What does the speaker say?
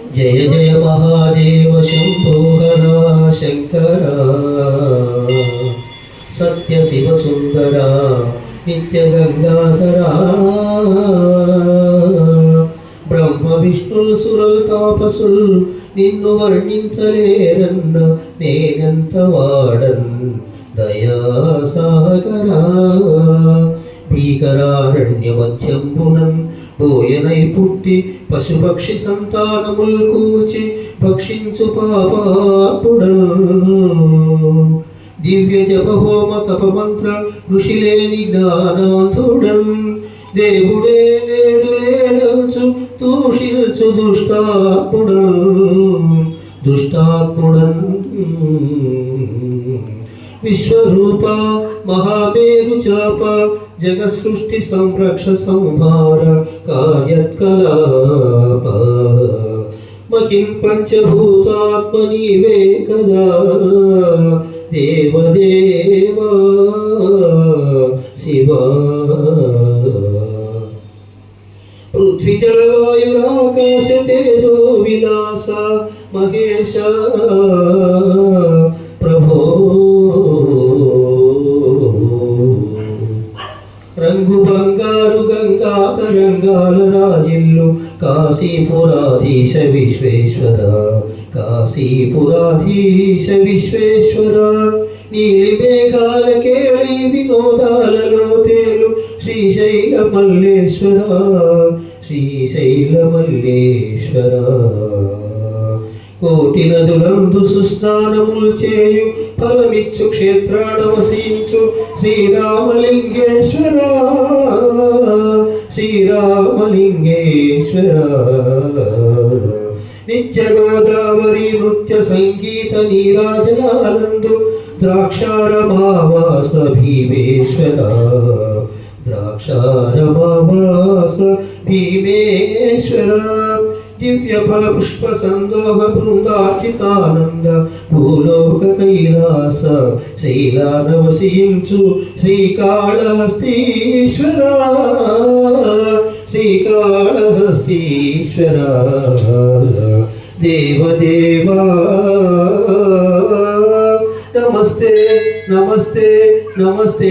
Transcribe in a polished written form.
जय जय महादेव शंभोहरा शंकरा सत्य शिव सुंदरा नित्य गंगाधरा ब्रह्म विष्णु सुरल तापसुल నిన్ను వర్ణించలేరన్న నేనెంత వాడన్ దయాసాగరా భీకరారణ్య మధ్యంబునన్ బోయనై పుట్టి పశుపక్షి సంతానముల్ కూచి భక్షించు పాపాత్ముడల్ దివ్య జప హోమ తప మంత్ర ఋషిలేని జ్ఞానాంధుడన్ దేవుడే లేడు లేడల్చు దూషిల్చు దుష్టాత్ముడన్ విశ్వరూప మహామేరు చాప జగ సృష్టి సంరక్ష సంహార కార్యత్కలాప మకిం పంచభూతాత్మ నీవే కదా దేవదేవా శివా पृथ्वी जलवायुराकाश तेजो विलास महेश प्रभो रंगु बंगारु गंगा तरंगाल राजिल्लु काशीपुराधीश विश्वेश्वर काशीपुराधीश विश्वेश्वर నీలి మేఘాల కేళి వినోదాలలో తేలు శ్రీశైల మల్లేశ్వర శ్రీశైల మల్లేశ్వర కోటి నదులందు సుస్నానముల్ చేయు ఫలమిచ్చు క్షేత్రాన వసించు శ్రీరామలింగేశ్వర శ్రీరామలింగేశ్వర నిత్య గోదావరి నృత్య సంగీత నీరాజనానందు ద్రాక్షారమావాస భీమేశ్వర ద్రాక్షారమావాస భీమేశ్వర దివ్య ఫల పుష్ప సందోహ బృందార్చితానంద భూలోక కైలాస శైలాన వసించు శ్రీకాళహస్తీశ్వర శ్రీకాళహస్తీశ్వర దేవదేవా నమస్తే నమస్తే నమస్తే